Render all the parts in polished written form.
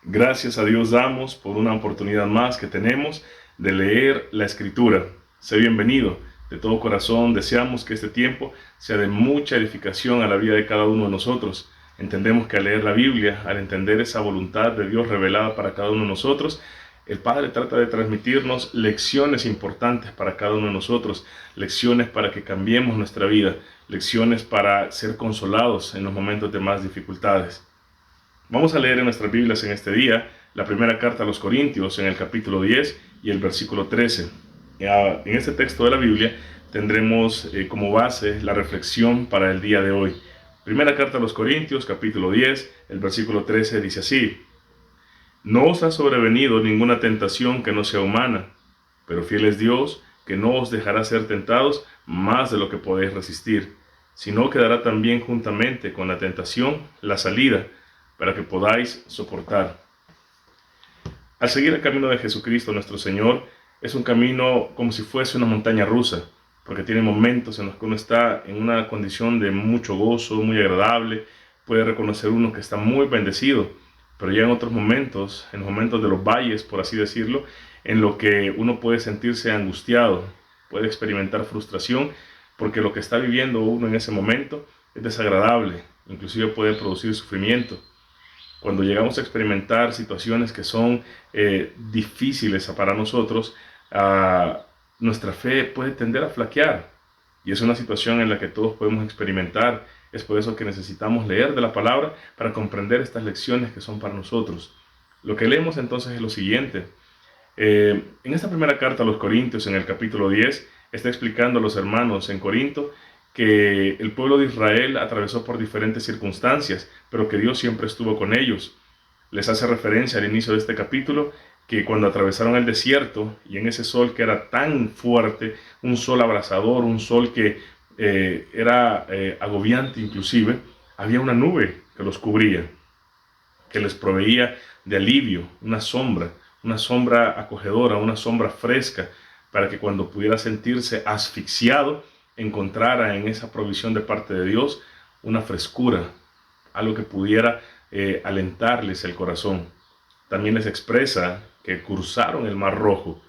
Gracias a Dios damos por una oportunidad más que tenemos de leer la Escritura. Sé bienvenido. De todo corazón deseamos que este tiempo sea de mucha edificación a la vida de cada uno de nosotros. Entendemos que al leer la Biblia, al entender esa voluntad de Dios revelada para cada uno de nosotros, el Padre trata de transmitirnos lecciones importantes para cada uno de nosotros, lecciones para que cambiemos nuestra vida, lecciones para ser consolados en los momentos de más dificultades. Vamos a leer en nuestras Biblias en este día la primera carta a los Corintios en el capítulo 10 y el versículo 13. En este texto de la Biblia tendremos como base la reflexión para el día de hoy. Primera carta a los Corintios, capítulo 10, el versículo 13 dice así: No os ha sobrevenido ninguna tentación que no sea humana, pero fiel es Dios, que no os dejará ser tentados más de lo que podéis resistir, sino que dará también juntamente con la tentación la salida, para que podáis soportar. Al seguir el camino de Jesucristo nuestro Señor, es un camino como si fuese una montaña rusa, porque tiene momentos en los que uno está en una condición de mucho gozo, muy agradable, puede reconocer uno que está muy bendecido, pero ya en otros momentos, en los momentos de los valles, por así decirlo, en lo que uno puede sentirse angustiado, puede experimentar frustración, porque lo que está viviendo uno en ese momento es desagradable, inclusive puede producir sufrimiento. Cuando llegamos a experimentar situaciones que son difíciles para nosotros, uh, nuestra fe puede tender a flaquear. Y es una situación en la que todos podemos experimentar. Es por eso que necesitamos leer de la palabra para comprender estas lecciones que son para nosotros. Lo que leemos entonces es lo siguiente. En esta primera carta a los Corintios, en el capítulo 10, está explicando a los hermanos en Corinto que el pueblo de Israel atravesó por diferentes circunstancias, pero que Dios siempre estuvo con ellos. Les hace referencia al inicio de este capítulo que cuando atravesaron el desierto y en ese sol que era tan fuerte, un sol abrasador, un sol que era agobiante inclusive, había una nube que los cubría, que les proveía de alivio, una sombra acogedora, una sombra fresca, para que cuando pudiera sentirse asfixiado, encontrara en esa provisión de parte de Dios una frescura, algo que pudiera alentarles el corazón. También les expresa que cruzaron el Mar Rojo.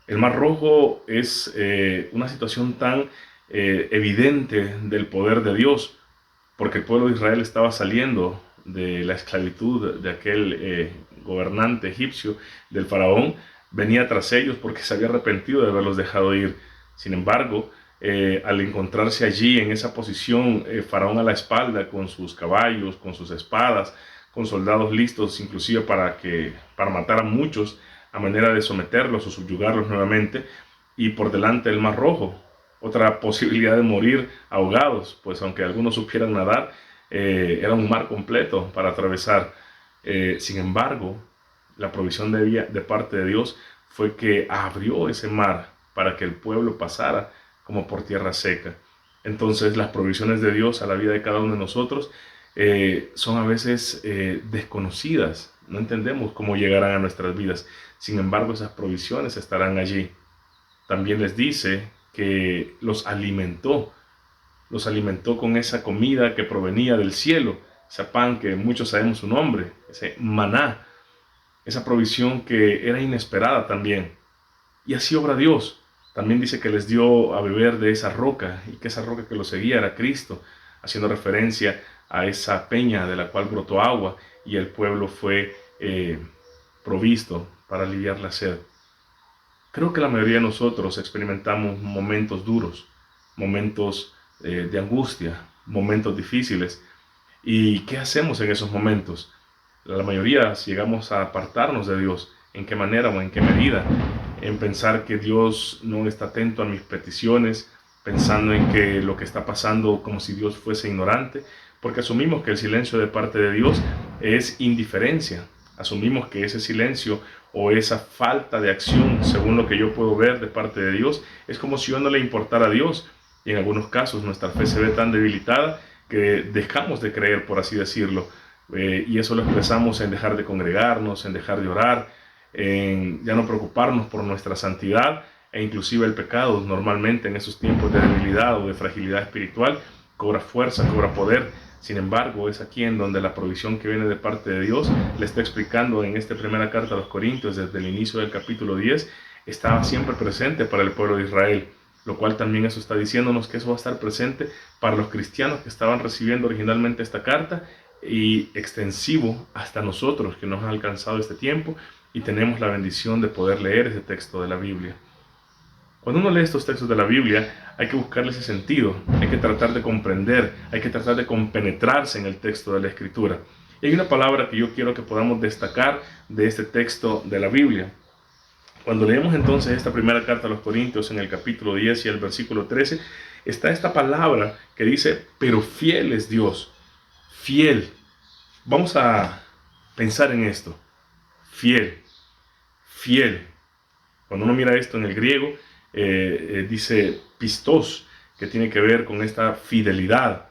El Mar Rojo es una situación tan evidente del poder de Dios, porque el pueblo de Israel estaba saliendo de la esclavitud de aquel gobernante egipcio, del faraón, venía tras ellos porque se había arrepentido de haberlos dejado ir. Sin embargo, al encontrarse allí en esa posición, faraón a la espalda, con sus caballos, con sus espadas, con soldados listos inclusive para matar a muchos, a manera de someterlos o subyugarlos nuevamente, y por delante el Mar Rojo, otra posibilidad de morir ahogados, pues aunque algunos supieran nadar, era un mar completo para atravesar. Sin embargo, la provisión de parte de Dios fue que abrió ese mar para que el pueblo pasara como por tierra seca. Entonces las provisiones de Dios a la vida de cada uno de nosotros son a veces desconocidas. No entendemos cómo llegarán a nuestras vidas. Sin embargo, esas provisiones estarán allí. También les dice que los alimentó con esa comida que provenía del cielo, ese pan que muchos sabemos su nombre, ese maná, esa provisión que era inesperada también. Y así obra Dios. También dice que les dio a beber de esa roca y que esa roca que los seguía era Cristo, haciendo referencia a esa peña de la cual brotó agua y el pueblo fue provisto para aliviar la sed. Creo que la mayoría de nosotros experimentamos momentos duros, momentos de angustia, momentos difíciles. ¿Y qué hacemos en esos momentos? La mayoría llegamos a apartarnos de Dios. ¿En qué manera o en qué medida? En pensar que Dios no está atento a mis peticiones, pensando en que lo que está pasando como si Dios fuese ignorante, porque asumimos que el silencio de parte de Dios es indiferencia. Asumimos que ese silencio o esa falta de acción, según lo que yo puedo ver de parte de Dios, es como si yo no le importara a Dios. Y en algunos casos nuestra fe se ve tan debilitada que dejamos de creer, por así decirlo. Y eso lo expresamos en dejar de congregarnos, en dejar de orar, en ya no preocuparnos por nuestra santidad, e inclusive el pecado normalmente en esos tiempos de debilidad o de fragilidad espiritual cobra fuerza, cobra poder, Sin embargo, es aquí en donde la provisión que viene de parte de Dios, le está explicando en esta primera carta a los Corintios, desde el inicio del capítulo 10, estaba siempre presente para el pueblo de Israel, lo cual también eso está diciéndonos que eso va a estar presente para los cristianos que estaban recibiendo originalmente esta carta, y extensivo hasta nosotros que nos han alcanzado este tiempo y tenemos la bendición de poder leer ese texto de la Biblia. Cuando uno lee estos textos de la Biblia, hay que buscarle ese sentido, hay que tratar de comprender, hay que tratar de compenetrarse en el texto de la Escritura. Y hay una palabra que yo quiero que podamos destacar de este texto de la Biblia. Cuando leemos entonces esta primera carta a los Corintios en el capítulo 10 y el versículo 13, está esta palabra que dice, pero fiel es Dios. Fiel. Vamos a pensar en esto. Fiel. Fiel. Cuando uno mira esto en el griego, dice pistos, que tiene que ver con esta fidelidad.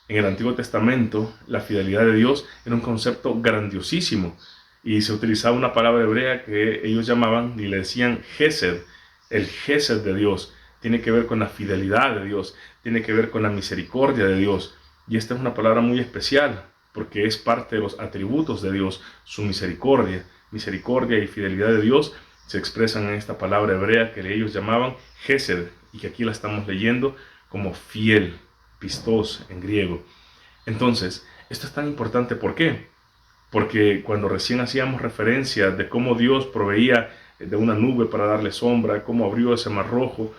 En el Antiguo Testamento, la fidelidad de Dios era un concepto grandiosísimo y se utilizaba una palabra hebrea que ellos llamaban y le decían Gesed. El Gesed de Dios tiene que ver con la fidelidad de Dios, tiene que ver con la misericordia de Dios. Y esta es una palabra muy especial porque es parte de los atributos de Dios, su misericordia. Misericordia y fidelidad de Dios se expresan en esta palabra hebrea que ellos llamaban Gesed y que aquí la estamos leyendo como fiel, pistos en griego. Entonces, esto es tan importante, ¿por qué? Porque cuando recién hacíamos referencia de cómo Dios proveía de una nube para darle sombra, cómo abrió ese mar rojo,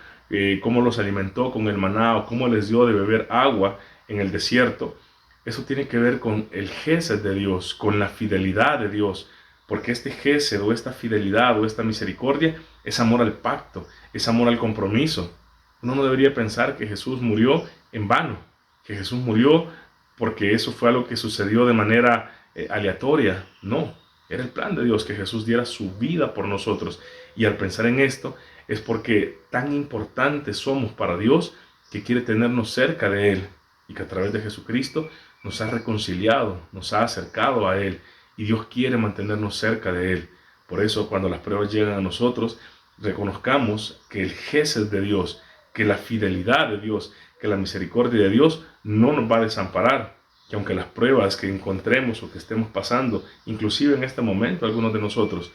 cómo los alimentó con el maná, o cómo les dio de beber agua en el desierto, eso tiene que ver con el gesed de Dios, con la fidelidad de Dios, porque este gesed o esta fidelidad o esta misericordia es amor al pacto, es amor al compromiso. Uno no debería pensar que Jesús murió en vano, que Jesús murió porque eso fue algo que sucedió de manera aleatoria. No, era el plan de Dios que Jesús diera su vida por nosotros. Y al pensar en esto es porque tan importantes somos para Dios que quiere tenernos cerca de Él y que a través de Jesucristo nos ha reconciliado, nos ha acercado a Él y Dios quiere mantenernos cerca de Él. Por eso cuando las pruebas llegan a nosotros, reconozcamos que el gesed de Dios, que la fidelidad de Dios, que la misericordia de Dios no nos va a desamparar, que aunque las pruebas que encontremos o que estemos pasando, inclusive en este momento algunos de nosotros,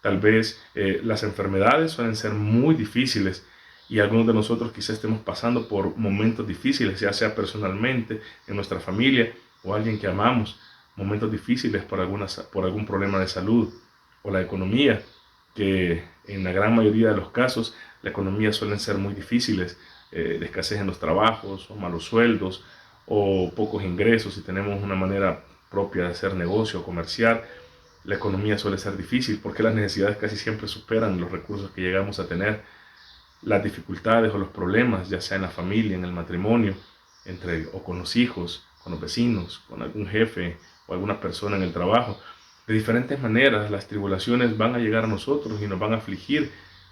tal vez las enfermedades suelen ser muy difíciles y algunos de nosotros quizás estemos pasando por momentos difíciles, ya sea personalmente, en nuestra familia o alguien que amamos, momentos difíciles por algún problema de salud o la economía, que en la gran mayoría de los casos la economía suelen ser muy difíciles, de escasez en los trabajos o malos sueldos o pocos ingresos. Si tenemos una manera propia de hacer negocio o comerciar, la economía suele ser difícil porque las necesidades casi siempre superan los recursos que llegamos a tener. Las dificultades o los problemas, ya sea en la familia, en el matrimonio, o con los hijos, con los vecinos, con algún jefe o alguna persona en el trabajo. De diferentes maneras las tribulaciones van a llegar a nosotros y nos van a afligir,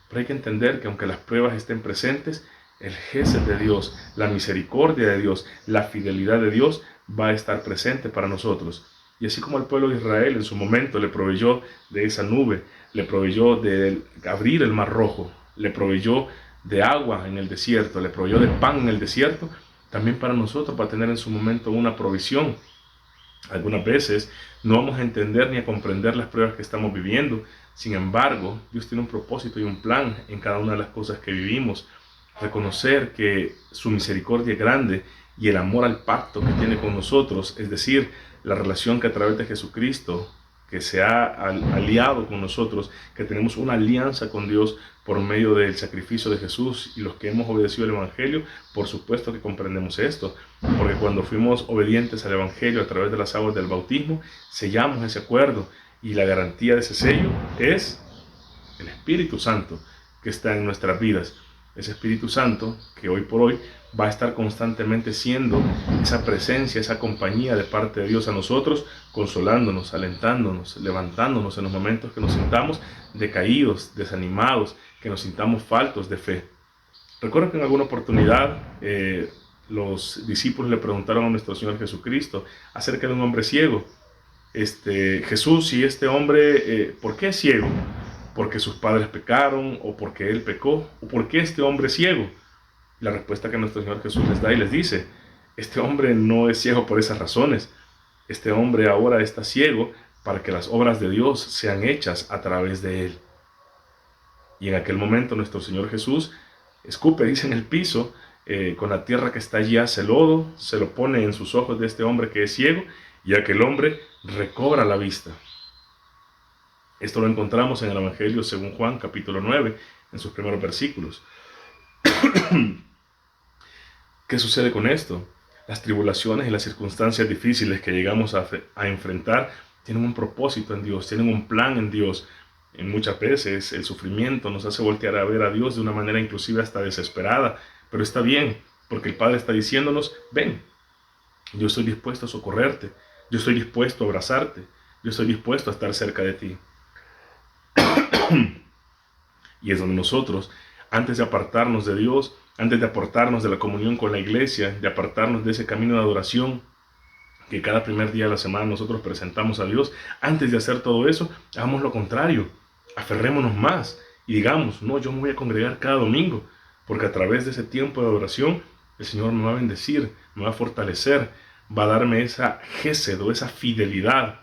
pero hay que entender que aunque las pruebas estén presentes, el gesed de Dios, la misericordia de Dios, la fidelidad de Dios va a estar presente para nosotros. Y así como el pueblo de Israel en su momento le proveyó de esa nube, le proveyó de abrir el mar rojo, le proveyó de agua en el desierto, le proveyó de pan en el desierto, también para nosotros va a tener en su momento una provisión. Algunas veces no vamos a entender ni a comprender las pruebas que estamos viviendo. Sin embargo, Dios tiene un propósito y un plan en cada una de las cosas que vivimos. Reconocer que su misericordia es grande y el amor al pacto que tiene con nosotros, es decir, la relación que a través de Jesucristo, que se ha aliado con nosotros, que tenemos una alianza con Dios por medio del sacrificio de Jesús, y los que hemos obedecido el Evangelio, por supuesto que comprendemos esto, porque cuando fuimos obedientes al Evangelio a través de las aguas del bautismo, sellamos ese acuerdo, y la garantía de ese sello es el Espíritu Santo que está en nuestras vidas. Ese Espíritu Santo que hoy por hoy va a estar constantemente siendo esa presencia, esa compañía de parte de Dios a nosotros, consolándonos, alentándonos, levantándonos en los momentos que nos sintamos decaídos, desanimados, que nos sintamos faltos de fe. Recuerdo que en alguna oportunidad los discípulos le preguntaron a nuestro Señor Jesucristo acerca de un hombre ciego. Jesús, y este hombre, ¿por qué es ciego? ¿Porque sus padres pecaron o porque él pecó? ¿O por qué este hombre es ciego? La respuesta que nuestro Señor Jesús les da y les dice Este hombre no es ciego por esas razones. Este hombre ahora está ciego para que las obras de Dios sean hechas a través de él. Y en aquel momento nuestro Señor Jesús escupe, dice, en el piso, con la tierra que está allí, hace lodo, se lo pone en sus ojos de este hombre que es ciego, y aquel hombre recobra la vista. Esto lo encontramos en el Evangelio según Juan, capítulo 9, en sus primeros versículos. ¿Qué sucede con esto? Las tribulaciones y las circunstancias difíciles que llegamos a enfrentar tienen un propósito en Dios, tienen un plan en Dios. En muchas veces el sufrimiento nos hace voltear a ver a Dios de una manera inclusive hasta desesperada, pero está bien, porque el Padre está diciéndonos, ven, yo estoy dispuesto a socorrerte, yo estoy dispuesto a abrazarte, yo estoy dispuesto a estar cerca de ti. Y es donde nosotros, antes de apartarnos de Dios, antes de apartarnos de la comunión con la iglesia, de apartarnos de ese camino de adoración que cada primer día de la semana nosotros presentamos a Dios, antes de hacer todo eso, hagamos lo contrario, aferrémonos más y digamos, no, yo me voy a congregar cada domingo, porque a través de ese tiempo de adoración, el Señor me va a bendecir, me va a fortalecer, va a darme esa gesed o esa fidelidad,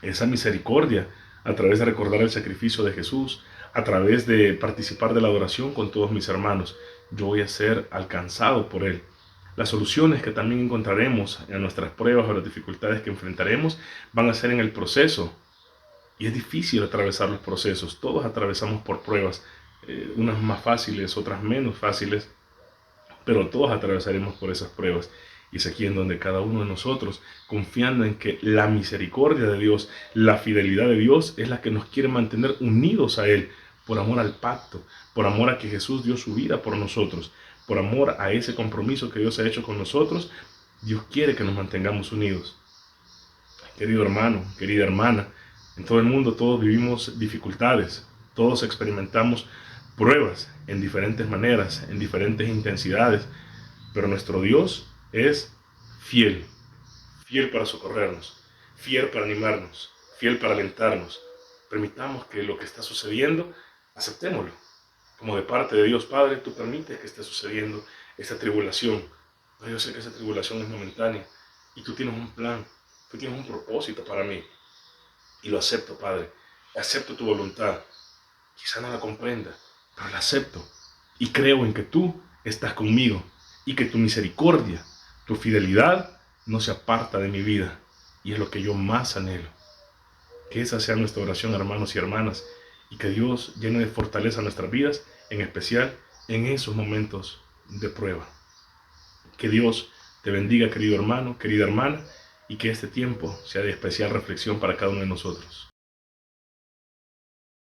esa misericordia, a través de recordar el sacrificio de Jesús, a través de participar de la adoración con todos mis hermanos. Yo voy a ser alcanzado por Él. Las soluciones que también encontraremos en nuestras pruebas o las dificultades que enfrentaremos van a ser en el proceso. Y es difícil atravesar los procesos. Todos atravesamos por pruebas, unas más fáciles, otras menos fáciles, pero todos atravesaremos por esas pruebas. Y es aquí en donde cada uno de nosotros, confiando en que la misericordia de Dios, la fidelidad de Dios es la que nos quiere mantener unidos a Él, por amor al pacto, por amor a que Jesús dio su vida por nosotros, por amor a ese compromiso que Dios ha hecho con nosotros, Dios quiere que nos mantengamos unidos. Querido hermano, querida hermana, en todo el mundo todos vivimos dificultades, todos experimentamos pruebas en diferentes maneras, en diferentes intensidades, pero nuestro Dios es fiel, fiel para socorrernos, fiel para animarnos, fiel para alentarnos. Permitamos que lo que está sucediendo, aceptémoslo. Como de parte de Dios Padre, tú permites que esté sucediendo esta tribulación. Pero yo sé que esa tribulación es momentánea y tú tienes un plan, tú tienes un propósito para mí. Y lo acepto, Padre. Acepto tu voluntad. Quizá no la comprenda, pero la acepto. Y creo en que tú estás conmigo y que tu misericordia, tu fidelidad no se aparta de mi vida. Y es lo que yo más anhelo. Que esa sea nuestra oración, hermanos y hermanas, y que Dios llene de fortaleza nuestras vidas, en especial en esos momentos de prueba. Que Dios te bendiga, querido hermano, querida hermana, y que este tiempo sea de especial reflexión para cada uno de nosotros.